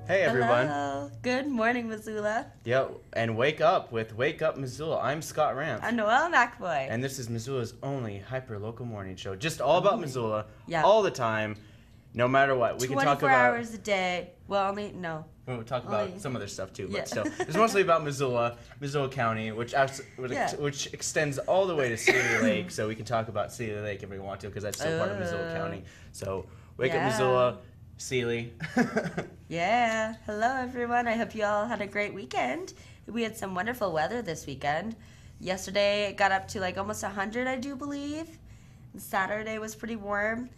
Hey everyone. Hello. Good morning, Missoula. Yep, and wake up with Wake Up Missoula. I'm Scott Ramp. I'm Noelle McBoy. And this is Missoula's only hyper-local morning show. Just all about Missoula, Yeah. all the time, no matter what. We can talk 24 about... hours a day. Well, no. We'll talk about some other stuff too, but Yeah. still. It's mostly about Missoula County, which extends all the way to Cedar Lake, so we can talk about Cedar Lake if we want to, because that's still part of Missoula County. So, Wake Up Missoula, Sealy. Yeah. Hello, everyone. I hope you all had a great weekend. We had some wonderful weather this weekend. Yesterday, it got up to like almost 100, I do believe. And Saturday was pretty warm.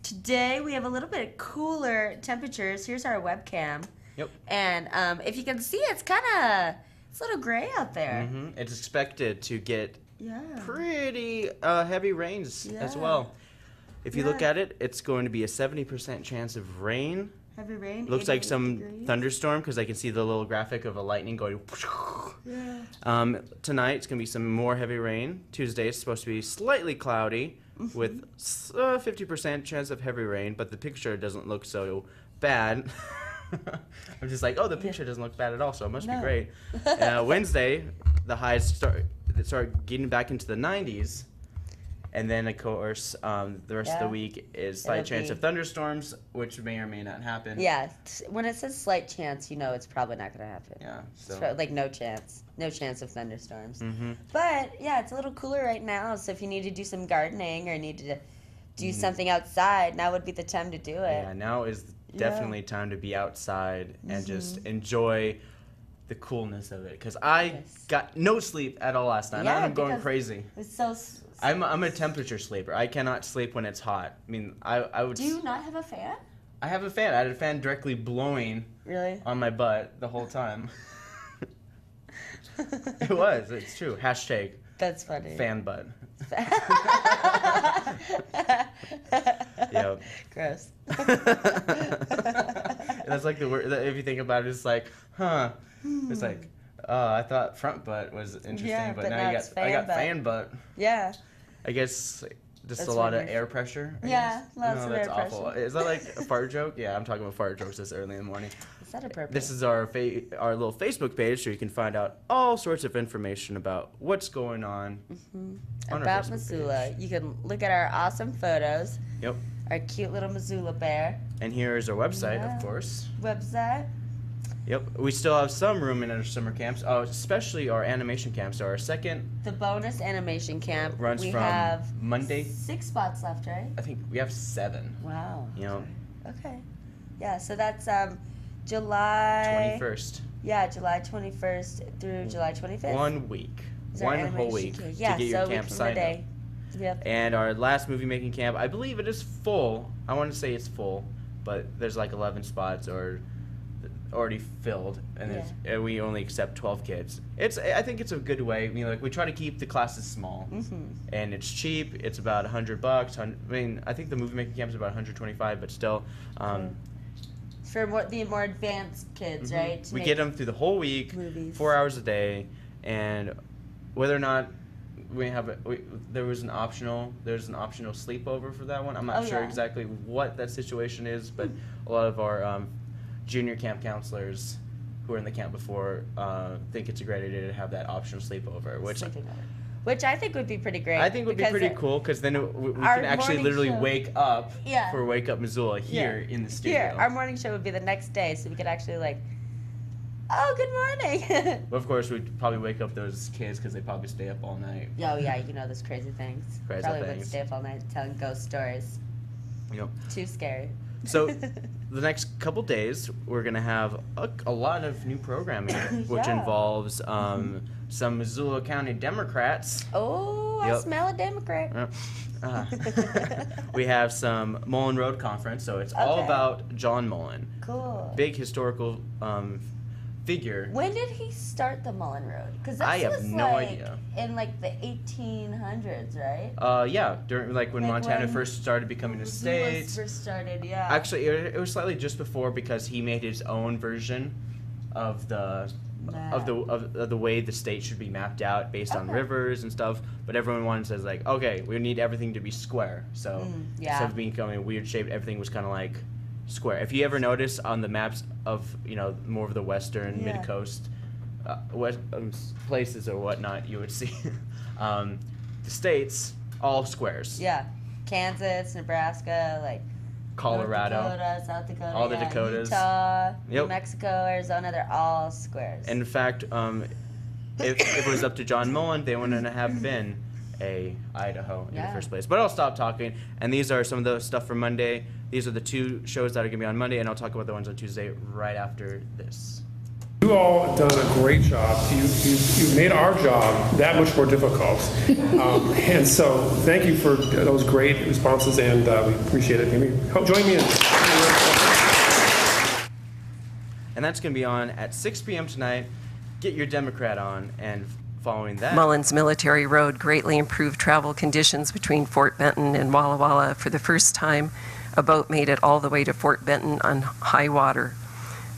Today, we have a little bit cooler temperatures. Here's our webcam. Yep. And if you can see, it's a little gray out there. Mm-hmm. It's expected to get Yeah. pretty heavy rains as well. If you look at it, it's going to be a 70% chance of rain. Heavy rain. Looks like some degrees. thunderstorm because I can see the little graphic of a lightning going. Yeah. Tonight it's going to be some more heavy rain. Tuesday it's supposed to be slightly cloudy with 50% chance of heavy rain, but the picture doesn't look so bad. I'm just like, oh, the picture doesn't look bad at all, so it must be great. Wednesday, the highs start getting back into the 90s. And then, of course, the rest of the week is slight chance of thunderstorms, which may or may not happen. Yeah, when it says slight chance, you know it's probably not going to happen. Yeah, so. It's like no chance of thunderstorms. Mm-hmm. But, yeah, it's a little cooler right now, so if you need to do some gardening or need to do something outside, now would be the time to do it. Yeah, now is definitely time to be outside and just enjoy the coolness of it. Because I got no sleep at all last night. I'm going crazy. It's so... I'm a temperature sleeper. I cannot sleep when it's hot. I mean, I would... Do you not have a fan? I have a fan. I had a fan directly blowing on my butt the whole time. It was. It's true. Hashtag. That's funny. Fan butt. Yep. Gross. That's like the word. If you think about it, it's like, huh. It's like, I thought front butt was interesting, but now I got fan butt. Yeah. I guess just That's a lot of funny. air pressure. Lots of that's air awful. pressure. Is that like a fart joke? Yeah, I'm talking about fart jokes this early in the morning. Is that appropriate? This is our little Facebook page, so you can find out all sorts of information about what's going on our about Facebook Missoula. page. You can look at our awesome photos. Yep. Our cute little Missoula bear. And here is our website, of course. Website. Yep. We still have some room in our summer camps, especially our animation camps. So our second The bonus animation camp. runs we from have Monday. 6 spots left, right? I think we have 7. Wow. You know, Okay. Yeah, so that's July 21st. Yeah, July 21st through July 25th. 1 week. is our One whole animation week camp. to Yeah, get your so camp week from signed up. today. Yep. And our last movie making camp, I believe it is full. I want to say it's full, but there's like 11 spots or already filled, and and we only accept 12 kids. I think it's a good way. I mean, like, we try to keep the classes small, and it's cheap. It's about $100. I mean, I think the movie making camp is about $125, but still. For the more advanced kids, right? We get them through the whole week, movies. 4 hours a day, and whether or not we have there's an optional sleepover for that one. I'm not sure exactly what that situation is, but a lot of our junior camp counselors who were in the camp before think it's a great idea to have that optional sleepover, which I think would be pretty great. I think would be pretty cool, because then we can actually literally wake up for Wake Up Missoula here in the studio. Here, our morning show would be the next day, so we could actually oh, good morning. But of course, we'd probably wake up those kids because they probably stay up all night. Oh yeah, you know those crazy things. Probably would stay up all night telling ghost stories. Yep. Too scary. So, the next couple days, we're going to have a lot of new programming, which involves some Missoula County Democrats. Oh, I smell a Democrat. We have some Mullen Road Conference, so it's all about John Mullen. Cool. Big historical figure. When did he start the Mullen Road? Because I have no idea. In the 1800s, right? Yeah, during when Montana first started becoming a state. First started, yeah. Actually, it was slightly just before, because he made his own version of the way the state should be mapped out based on rivers and stuff. But everyone wanted to say okay, we need everything to be square. So instead of becoming weird shaped, everything was kind of like square. If you ever notice on the maps of, more of the western mid-coast places or whatnot, you would see the states, all squares. Yeah. Kansas, Nebraska, like Colorado. North Dakota, South Dakota, All the Dakotas. Utah, New Mexico, Arizona, they're all squares. And in fact, if it was up to John Mullen, they wouldn't have been a Idaho in the first place. But I'll stop talking. And these are some of the stuff for Monday. These are the 2 shows that are going to be on Monday, and I'll talk about the ones on Tuesday right after this. You all have done a great job. You've made our job that much more difficult. And so thank you for those great responses, and we appreciate it. Join me in. And that's going to be on at 6 p.m. tonight. Get your Democrat on, and following that... Mullins Military Road greatly improved travel conditions between Fort Benton and Walla Walla. For the first time, a boat made it all the way to Fort Benton on high water.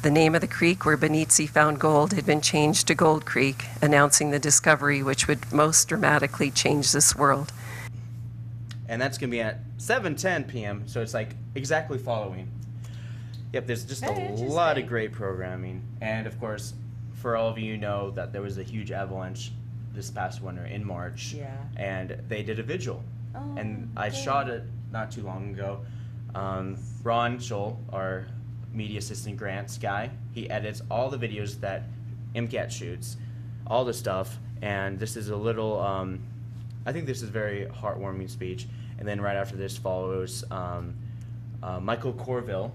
The name of the creek where Benitzi found gold had been changed to Gold Creek, announcing the discovery which would most dramatically change this world. And that's going to be at 7:10 p.m., so it's like exactly following. Yep, there's just a lot of great programming. And of course, for all of you know that there was a huge avalanche this past winter in March. Yeah. And they did a vigil. Oh, and I shot it not too long ago. Ron Scholl, our media assistant grants guy, he edits all the videos that MCAT shoots, all the stuff, and this is a little, I think this is a very heartwarming speech. And then right after this follows Michael Corville,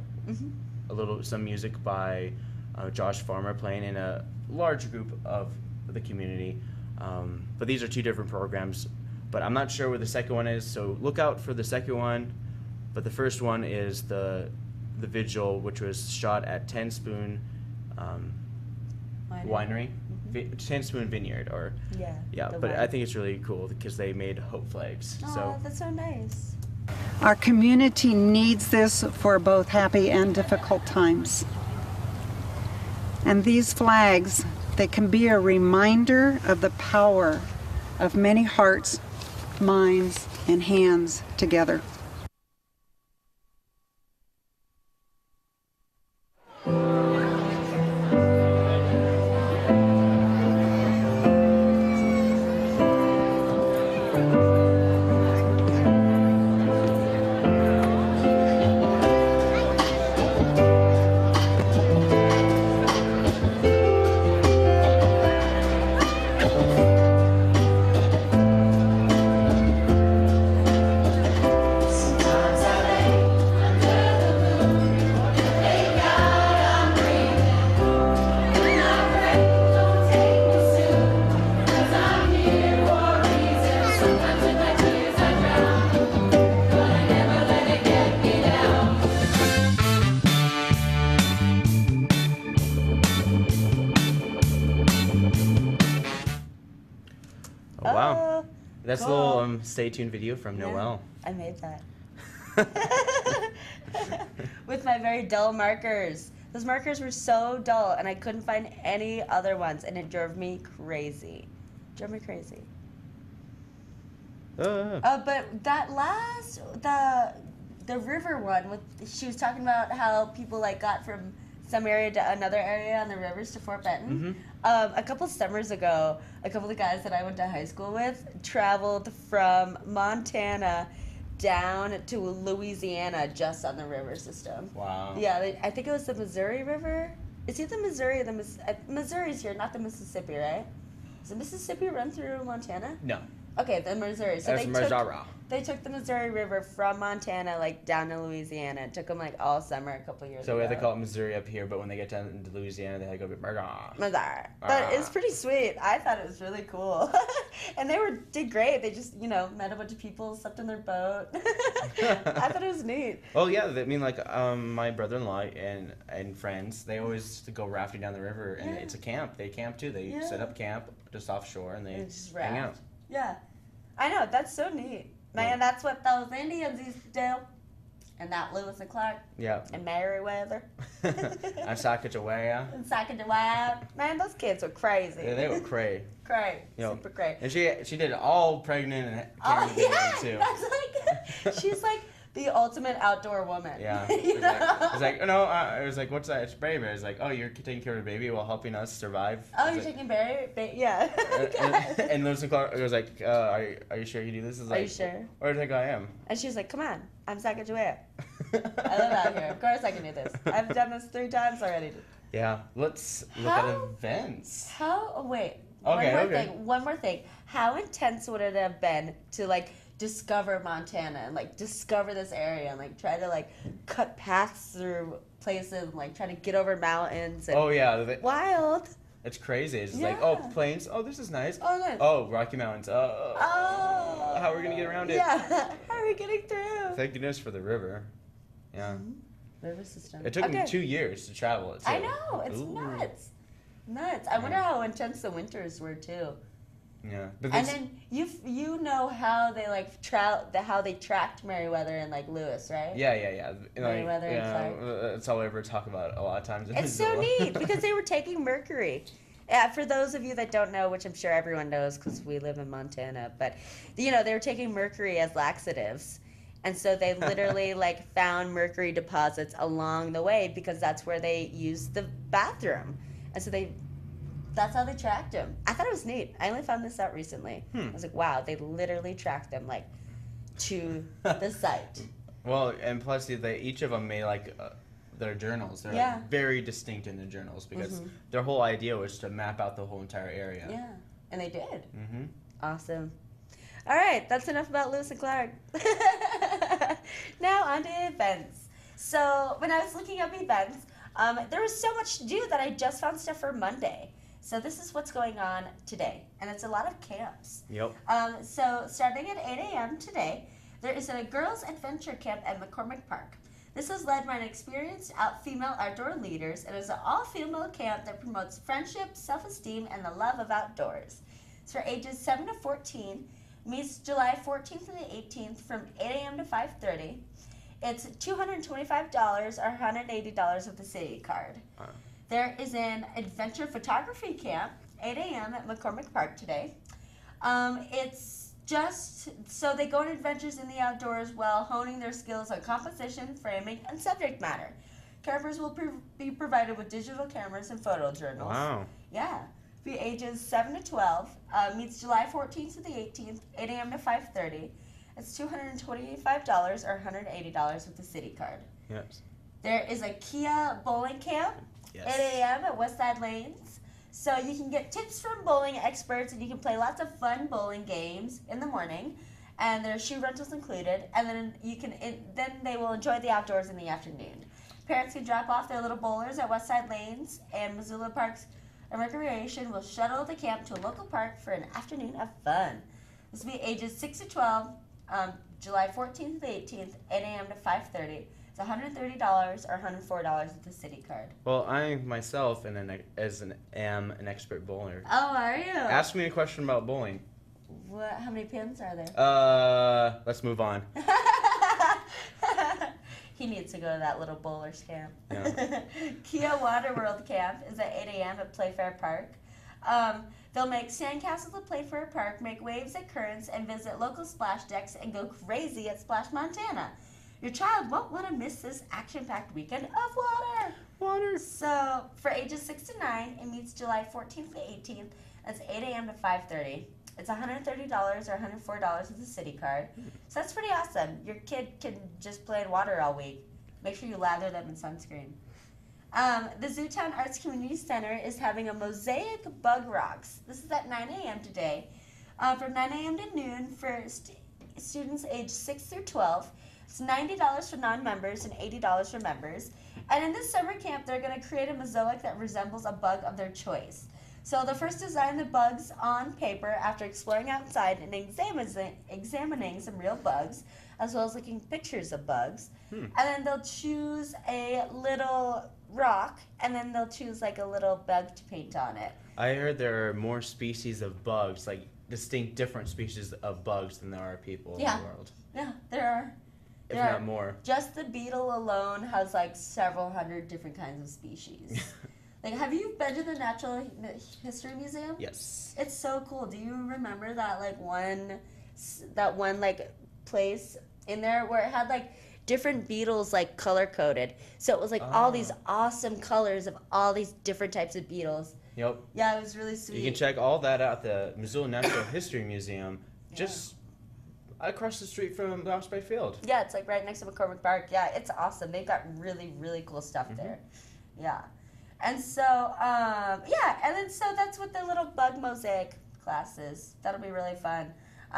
some music by Josh Farmer playing in a large group of the community. But these are 2 different programs, but I'm not sure where the second one is, so look out for the second one. But the first one is the vigil, which was shot at 10 Spoon Winery, 10 Spoon Vineyard, or but I think it's really cool because they made hope flags. Oh, so that's so nice. Our community needs this for both happy and difficult times. And these flags, they can be a reminder of the power of many hearts, minds, and hands together. Oh, wow. That's cool. a little stay tuned video from Noelle. I made that. With my very dull markers. Those markers were so dull, and I couldn't find any other ones, and it drove me crazy. But that last, the river one, she was talking about how people like got from some area to another area on the rivers to Fort Benton. A couple summers ago, a couple of the guys that I went to high school with traveled from Montana down to Louisiana just on the river system. Wow. Yeah, I think it was the Missouri River. Is it the Missouri or the Missouri's here, not the Mississippi, right? Does the Mississippi run through Montana? No. Okay, the Missouri. So That's Missouri. They took the Missouri River from Montana, like, down to Louisiana. It took them, like, all summer a couple years ago. So they call it Missouri up here, but when they get down into Louisiana, they had to go Missouri. But it's pretty sweet. I thought it was really cool. And they did great. They just, met a bunch of people, slept in their boat. I thought it was neat. Well, yeah, I mean, like, my brother-in-law and friends, they always go rafting down the river, and it's a camp. They camp, too. They set up camp just offshore, and they just hang out. Yeah. I know. That's so neat. Man, that's what those Indians used to do. And that Lewis and Clark. Yeah. And Meriwether. And Sacagawea. And Sacagawea. Man, those kids were crazy. Yeah, they were cray. Cray. Super cray. And she did it all pregnant and Oh, carrying the baby, too. That's like, she's like, the ultimate outdoor woman. Yeah. You know? It's like, no, I was like, what's that? It's baby. It's like, oh, you're taking care of the baby while helping us survive. Oh, It's you're like, taking Barry? Yeah. and Lewis and Clark was like, are you sure you do this? Is Are you like, sure? Or do you think I am? And she was like, come on, I'm Sacagawea. I live out here. Of course I can do this. I've done this 3 times already. Yeah, let's look at events. Wait. Okay. One more thing. How intense would it have been to, like, discover Montana and, like, discover this area and, like, try to, like, cut paths through places and, like, try to get over mountains and Oh, yeah. wild. It's crazy. It's just Yeah. like, oh, plains. Oh, this is nice. Oh, nice. Oh, Rocky Mountains. Oh. How are we going to get around it? Yeah. How are we getting through? Thank goodness for the river. Yeah. River system. It took me 2 years to travel it, too. I know. It's nuts. Nuts. I wonder how intense the winters were, too. Yeah. But And then you know how they like how they tracked Meriwether and like Lewis, right? Yeah. Meriwether and Clark. That's all I ever talk about a lot of times. It's so neat because they were taking mercury. For those of you that don't know, which I'm sure everyone knows because we live in Montana, but you know they were taking mercury as laxatives, and so they literally like found mercury deposits along the way because that's where they used the bathroom, and so that's how they tracked him. I thought it was neat. I only found this out recently. I was like, wow, they literally tracked them like to the site. Well, and plus each of them made like their journals. They're Yeah. like, very distinct in their journals because their whole idea was to map out the whole entire area. Yeah, and they did. Mm-hmm. Awesome. All right, that's enough about Lewis and Clark. Now on to events. So when I was looking up events, there was so much to do that I just found stuff for Monday. So this is what's going on today, and it's a lot of camps. Yep. So starting at 8 a.m. today, there is a girls' adventure camp at McCormick Park. This is led by an experienced female outdoor leaders, and is an all-female camp that promotes friendship, self-esteem, and the love of outdoors. It's for ages 7 to 14, meets July 14th to the 18th from 8 a.m. to 5:30. It's $225 or $180 with the city card. There is an adventure photography camp, 8 a.m. at McCormick Park today. It's just so they go on adventures in the outdoors while honing their skills on composition, framing, and subject matter. Campers will be provided with digital cameras and photo journals. Wow. Yeah. For ages 7 to 12, meets July 14th to the 18th, 8 a.m. to 5:30. It's $225 or $180 with the city card. Yes. There is a Kia bowling camp. Yes. 8 a.m. at Westside Lanes. So you can get tips from bowling experts and you can play lots of fun bowling games in the morning. And there's shoe rentals included. And then then they will enjoy the outdoors in the afternoon. Parents can drop off their little bowlers at Westside Lanes, and Missoula Parks and Recreation will shuttle the camp to a local park for an afternoon of fun. This will be ages 6 to 12, July 14th to the 18th, 8 a.m. to 5:30. It's $130 or $104 with the city card. Well, I myself am an expert bowler. Oh, are you? Ask me a question about bowling. What? How many pins are there? Let's move on. He needs to go to that little bowler's camp. Yeah. Kia Waterworld Camp is at 8 a.m. at Playfair Park. They'll make sandcastles at Playfair Park, make waves at Currents, and visit local splash decks and go crazy at Splash Montana. Your child won't want to miss this action-packed weekend of water. So for ages 6 to 9, it meets July 14th to 18th. That's 8 a.m. to 5:30. It's $130 or $104 with the city card. So that's pretty awesome. Your kid can just play in water all week. Make sure you lather them in sunscreen. The Zootown Arts Community Center is having a mosaic bug rocks. This is at 9 a.m. today. From 9 a.m. to noon for students aged 6 through 12. It's $90 for non-members and $80 for members. And in this summer camp, they're going to create a mosaic that resembles a bug of their choice. So they'll first design the bugs on paper after exploring outside and examining some real bugs, as well as looking at pictures of bugs. And then they'll choose a little rock, and then they'll choose like a little bug to paint on it. I heard there are more species of bugs, like distinct different species of bugs than there are people in the world. Yeah, there are. If not more. Just the beetle alone has like several hundred different kinds of species. Like, have you been to the Natural History Museum? Yes. It's so cool. Do you remember that one like place in there where it had like different beetles like color coded. So it was like all these awesome colors of all these different types of beetles. Yep. Yeah, it was really sweet. You can check all that out at the Missoula Natural History Museum, just across the street from the Osprey Field. Yeah, it's like right next to McCormick Park. Yeah, it's awesome. They've got really, really cool stuff there. Yeah. And so, and then so that's what the little bug mosaic class is. That'll be really fun.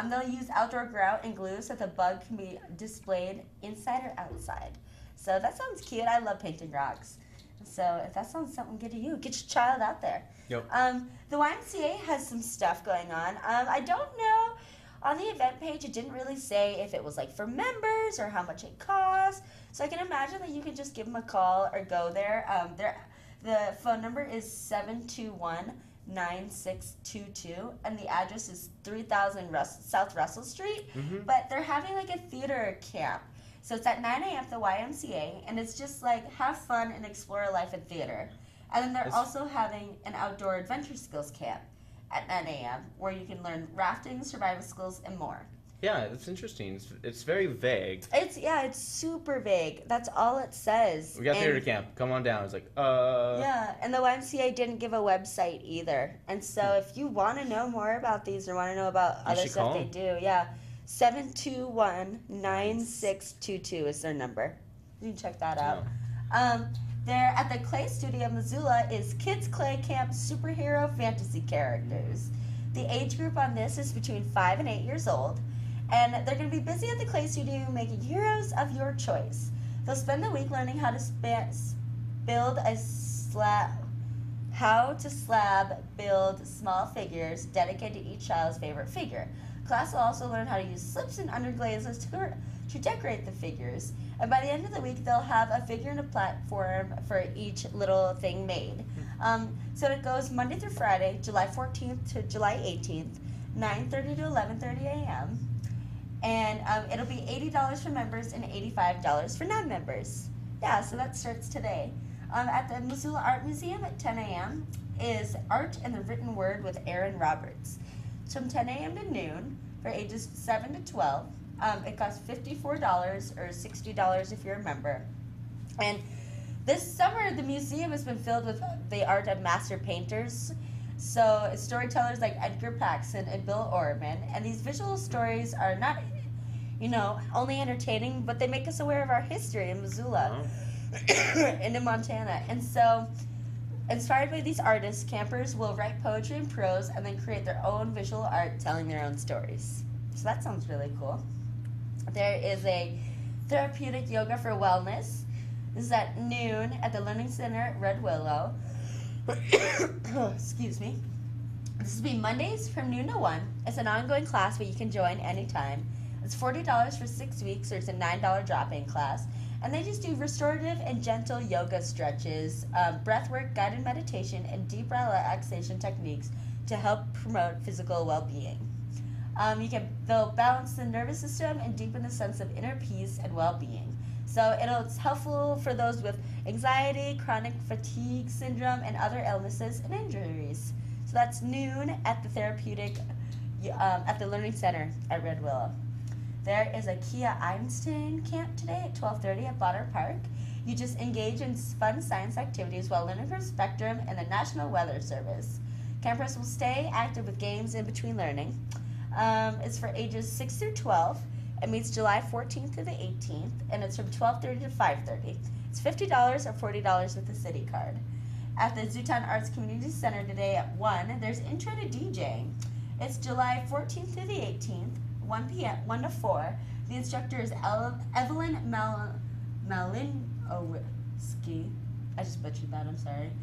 They'll use outdoor grout and glue so the bug can be displayed inside or outside. So that sounds cute. I love painting rocks. So if that sounds something good to you, get your child out there. Yep. The YMCA has some stuff going on. I don't know. On the event page, it didn't really say if it was like for members or how much it costs. So I can imagine that you can just give them a call or go there. The phone number is 721-9622, and the address is 3000 South Russell Street. But they're having like a theater camp. So it's at 9 a.m. at the YMCA, and it's just like have fun and explore life in theater. And then they're also having an outdoor adventure skills camp at 9 a.m. where you can learn rafting, survival skills, and more. Yeah, it's interesting. It's very vague. It's super vague. That's all it says. We got theater camp. Come on down. It's like, Yeah, and the YMCA didn't give a website either. And so if you want to know more about these or want to know about other stuff they do, 721-9622 is their number. You can check that out. There at the Clay Studio Missoula is Kids Clay Camp Superhero Fantasy Characters. The age group on this is between 5 and 8 years old, and they're going to be busy at the Clay Studio making heroes of your choice. They'll spend the week learning how to build small figures dedicated to each child's favorite figure. Class will also learn how to use slips and underglazes to decorate the figures. And by the end of the week, they'll have a figure and a platform for each little thing made. So it goes Monday through Friday, July 14th to July 18th, 9:30 to 11:30 a.m. And it'll be $80 for members and $85 for non-members. Yeah, so that starts today. At the Missoula Art Museum at 10 a.m. is Art and the Written Word with Aaron Roberts. It's from 10 a.m. to noon for ages 7 to 12. It costs $54 or $60 if you're a member. And this summer, the museum has been filled with the art of master painters. So storytellers like Edgar Paxson and Bill Orman. And these visual stories are not, only entertaining, but they make us aware of our history in Missoula and in Montana. And so, inspired by these artists, campers will write poetry and prose and then create their own visual art telling their own stories. So that sounds really cool. There is a therapeutic yoga for wellness. This is at noon at the Learning Center at Red Willow. Excuse me. This will be Mondays from noon to 1. It's an ongoing class, but you can join anytime. It's $40 for 6 weeks, or it's a $9 drop-in class. And they just do restorative and gentle yoga stretches, breathwork, guided meditation, and deep relaxation techniques to help promote physical well-being. They'll balance the nervous system and deepen the sense of inner peace and well-being. So it's helpful for those with anxiety, chronic fatigue syndrome, and other illnesses and injuries. So that's noon at the at the Learning Center at Red Willow. There is a Kia Einstein camp today at 12:30 at Bonner Park. You just engage in fun science activities while learning from Spectrum and the National Weather Service. Campers will stay active with games in between learning. It's for ages 6 through 12. It meets July 14th to the 18th, and it's from 12:30 to 5:30. It's $50 or $40 with the city card. At the Zootown Arts Community Center today at 1, there's Intro to DJing. It's July 14th to the 18th, 1 p.m., 1 to 4. The instructor is Evelyn Malinowski. I just butchered that, I'm sorry.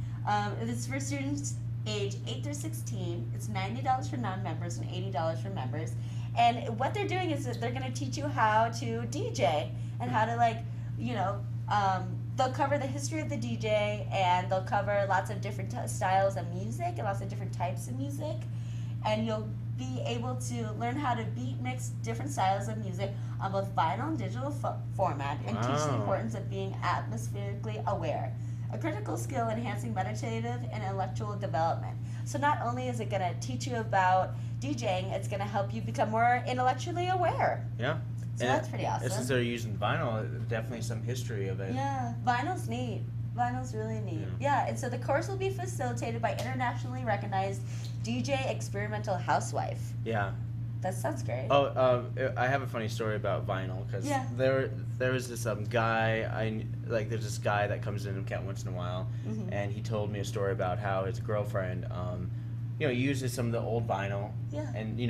It's for students age 8 through 16. It's $90 for non-members and $80 for members. And what they're doing is that they're going to teach you how to DJ and how to they'll cover the history of the DJ, and they'll cover lots of different styles of music and lots of different types of music. And you'll be able to learn how to beat mix different styles of music on both vinyl and digital format, and teach the importance of being atmospherically aware, a critical skill enhancing meditative and intellectual development. So not only is it going to teach you about DJing, it's going to help you become more intellectually aware. Yeah. So that's pretty awesome. And since they're using vinyl, definitely some history of it. Yeah, vinyl's neat. Vinyl's really neat. Yeah, and so the course will be facilitated by internationally recognized DJ Experimental Housewife. Yeah. That sounds great. Oh, I have a funny story about vinyl because there was this guy there's this guy that comes in MCAT once in a while, and he told me a story about how his girlfriend, uses some of the old vinyl, and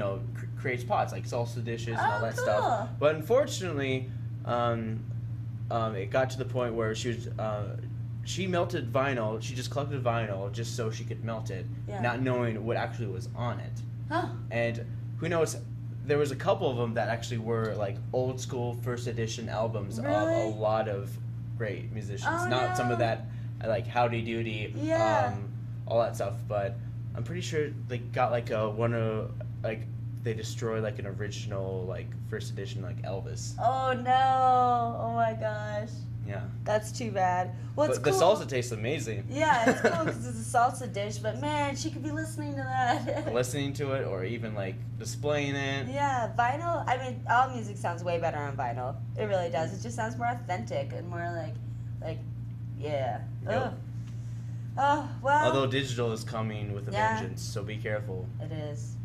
creates pots like salsa dishes and all that stuff. But unfortunately, it got to the point where she melted vinyl. She just collected vinyl just so she could melt it, not knowing what actually was on it. Huh. And who knows? There was a couple of them that actually were like old school first edition albums of a lot of great musicians. Not some of that like Howdy Doody, all that stuff. But I'm pretty sure they got like they destroyed like an original like first edition like Elvis. Oh no! Oh my gosh. Yeah. That's too bad. Well, it's but cool. the salsa tastes amazing. Yeah, it's cool because it's a salsa dish, but man, she could be listening to that. Listening to it or even like displaying it. Yeah, vinyl, I mean, all music sounds way better on vinyl. It really does. It just sounds more authentic and more yeah. Yep. Oh, well. Although digital is coming with a vengeance, so be careful. It is.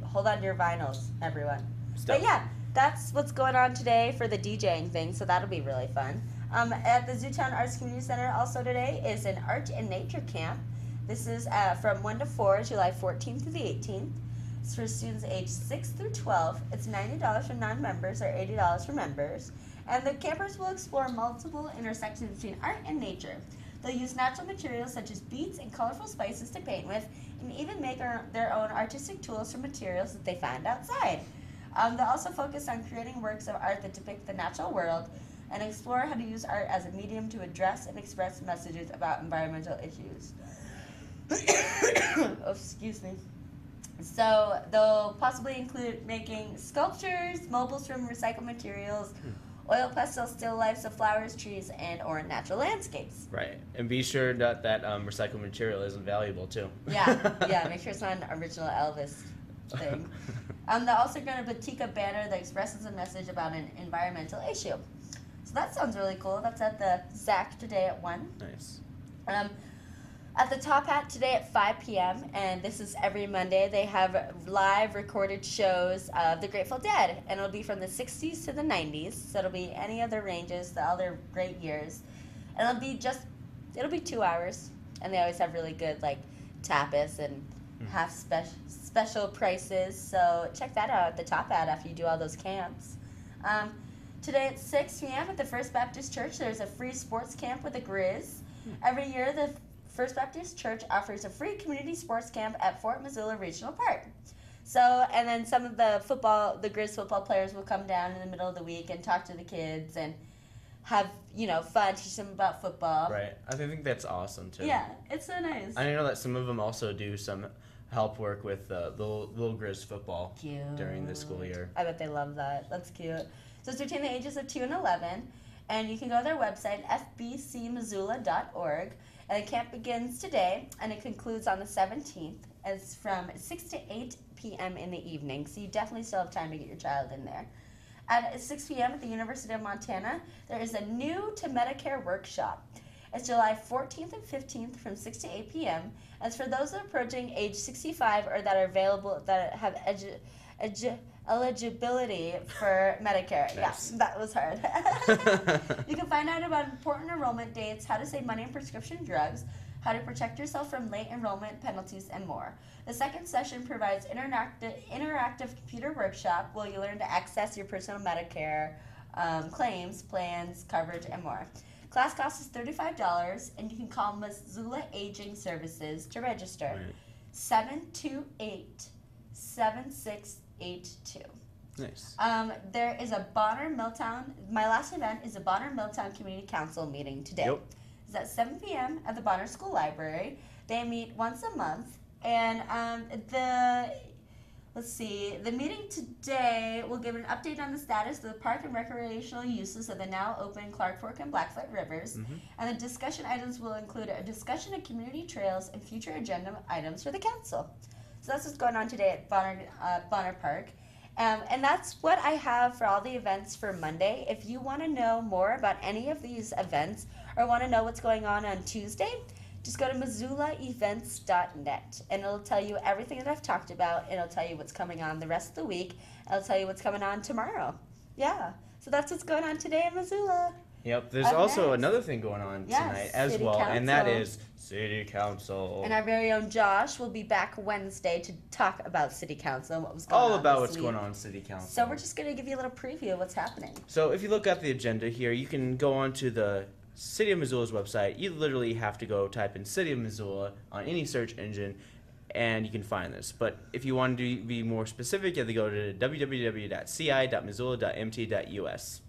Hold on to your vinyls, everyone. Stuff. But yeah, that's what's going on today for the DJing thing, so that'll be really fun. At the Zootown Arts Community Center also today is an Art and Nature Camp. This is from 1 to 4, July 14th through the 18th. It's for students aged 6 through 12. It's $90 for non-members or $80 for members. And the campers will explore multiple intersections between art and nature. They'll use natural materials such as beets and colorful spices to paint with, and even make their own artistic tools from materials that they find outside. They'll also focus on creating works of art that depict the natural world and explore how to use art as a medium to address and express messages about environmental issues. Oh, excuse me. So they'll possibly include making sculptures, mobiles from recycled materials, oil pastel still lifes of flowers, trees, and or natural landscapes. Right, and be sure that recycled material isn't valuable too. Yeah, make sure it's not an original Elvis thing. They're also going to batik a banner that expresses a message about an environmental issue. So that sounds really cool. That's at the ZAC today at 1. Nice. At the Top Hat today at 5 p.m., and this is every Monday, they have live recorded shows of the Grateful Dead, and it'll be from the 60s to the 90s, so it'll be any of their ranges, all their great years. And it'll be 2 hours, and they always have really good, like, tapas and half special prices, so check that out at the Top Hat after you do all those camps. Today at 6 p.m. at the First Baptist Church, there's a free sports camp with the Grizz. Every year, the First Baptist Church offers a free community sports camp at Fort Missoula Regional Park. So, and then some of the Grizz football players will come down in the middle of the week and talk to the kids and have, fun, teach them about football. Right. I think that's awesome, too. Yeah, it's so nice. I know that some of them also do some help work with the little Grizz football during the school year. I bet they love that. That's cute. So it's between the ages of 2 and 11, and you can go to their website, fbcmissoula.org, and the camp begins today, and it concludes on the 17th. It's from 6 to 8 p.m. in the evening, so you definitely still have time to get your child in there. At 6 p.m. at the University of Montana, there is a new to Medicare workshop. It's July 14th and 15th from 6 to 8 p.m. And it's for those that are approaching age 65 or that are available, that have eligibility for Medicare. Nice. Yeah, that was hard. You can find out about important enrollment dates, how to save money on prescription drugs, how to protect yourself from late enrollment penalties, and more. The second session provides interactive computer workshop where you learn to access your personal Medicare claims, plans, coverage, and more. Class cost is $35, and you can call Missoula Aging Services to register. Right. 728-7682. Nice. There is a Bonner Milltown. My last event is a Bonner Milltown Community Council meeting today. Yep. It's at 7 p.m. at the Bonner School Library. They meet once a month, and the meeting today will give an update on the status of the park and recreational uses of the now open Clark Fork and Blackfoot Rivers. And the discussion items will include a discussion of community trails and future agenda items for the council. So that's what's going on today at Bonner Park. And that's what I have for all the events for Monday. If you want to know more about any of these events or want to know what's going on Tuesday, just go to MissoulaEvents.net and it'll tell you everything that I've talked about. It'll tell you what's coming on the rest of the week. It'll tell you what's coming on tomorrow. Yeah. So that's what's going on today in Missoula. Yep. There's Up also next. another thing going on Yes, tonight as City well, and that Council. is City Council. And our very own Josh will be back Wednesday to talk about City Council and what was going on. All about this what's week. going on in City Council. So we're just going to give you a little preview of what's happening. So if you look at the agenda here, you can go onto the City of Missoula's website. You literally have to go type in City of Missoula on any search engine, and you can find this. But if you want to be more specific, you have to go to www.ci.missoula.mt.us.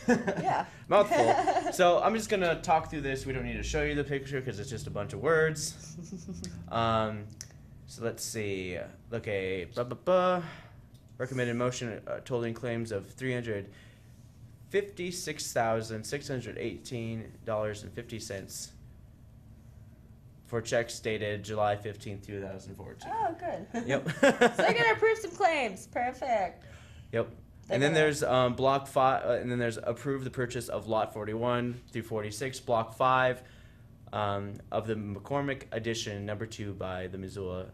Yeah. Mouthful. So I'm just gonna talk through this. We don't need to show you the picture because it's just a bunch of words. So let's see. Okay. Recommended motion totaling claims of $356,618.50 for checks dated July 15th, 2014. Oh, good. Yep. So they're going to approve some claims. Perfect. Yep. And then there's block 5, and then there's approve the purchase of lot 41 through 46, block 5 of the McCormick Addition number 2 by the Missoula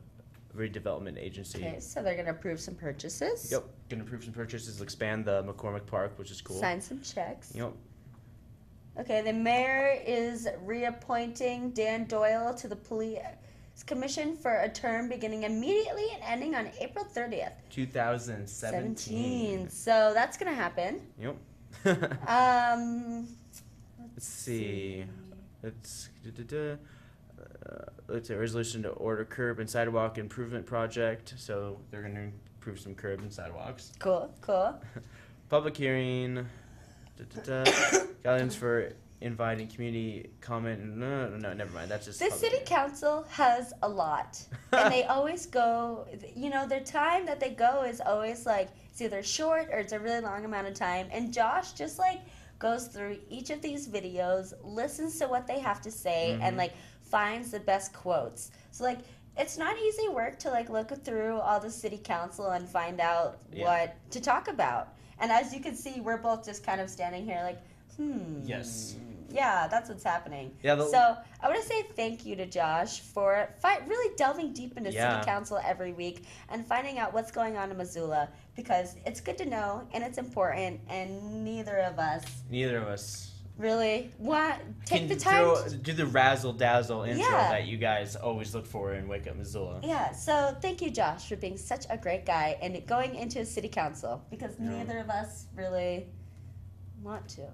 Redevelopment Agency. Okay, so they're going to approve some purchases. Yep. Gonna approve some purchases, expand the McCormick Park, which is cool. Sign some checks. Yep. Okay, the mayor is reappointing Dan Doyle to the police commission for a term beginning immediately and ending on April 30th. 2017. So that's going to happen. Yep. Let's see. Let's a resolution to order curb and sidewalk improvement project. So they're going to improve some curb and sidewalks. Cool. Public hearing. Guidelines for inviting community comment. No, never mind. That's just The public city hearing. council has a lot. And they always go, their time that they go is always like, it's either short or it's a really long amount of time. And Josh just goes through each of these videos, listens to what they have to say, and finds the best quotes. So it's not easy work to look through all the city council and find out what to talk about. And as you can see, we're both just kind of standing here Yes. Yeah, that's what's happening. Yeah, so I want to say thank you to Josh for really delving deep into Yeah. city council every week and finding out what's going on in Missoula, because it's good to know and it's important, and neither of us really take the time do the razzle dazzle intro Yeah. that you guys always look for in Wake Up Missoula. Yeah, so thank you, Josh, for being such a great guy and going into city council, because neither of us really want to.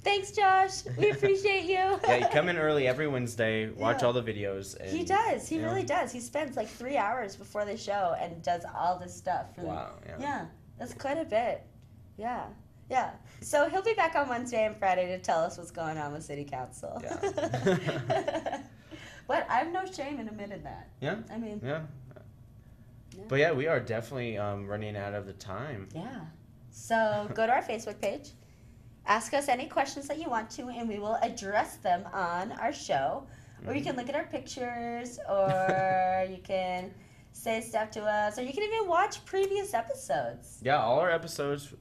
Thanks, Josh. We appreciate you. Yeah, you come in early every Wednesday, watch Yeah. all the videos. And, He does. He you know, really does. He spends 3 hours before the show and does all this stuff. Wow, yeah. Yeah, that's quite a bit. Yeah. Yeah. So he'll be back on Wednesday and Friday to tell us what's going on with City Council. Yeah. But I have no shame in admitting that. Yeah. I mean, Yeah. But yeah, we are definitely running out of the time. yeah. So go to our Facebook page. Ask us any questions that you want to, and we will address them on our show. Or you can look at our pictures, or you can say stuff to us, or you can even watch previous episodes. Yeah, all our episodes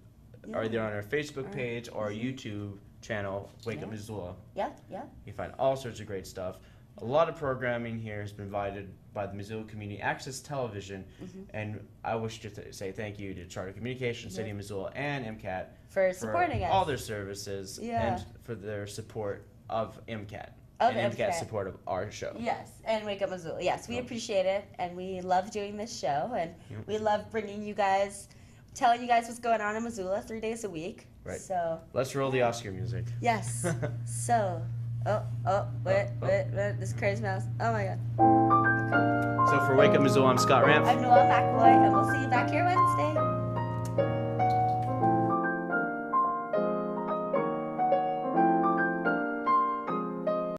are Yeah. either on our Facebook page or our YouTube channel, Wake Up Missoula. Yeah, yeah. You can find all sorts of great stuff. A lot of programming here has been provided by the Missoula Community Access Television, and I wish to say thank you to Charter Communications, City of Missoula, and MCAT For supporting us. all their services Yeah. and for their support of MCAT Of and MCAT's MCAT. support of our show. Yes, and Wake Up Missoula. Yes, we appreciate it, and we love doing this show, and we love telling you guys what's going on in Missoula 3 days a week. Right. So, Let's roll the Oscar music. yes. So, wait, this crazy mouse. Oh my god. So for Wake Up Missoula, I'm Scott Ramp. I'm Noelle McAvoy, and we'll see you back here Wednesday.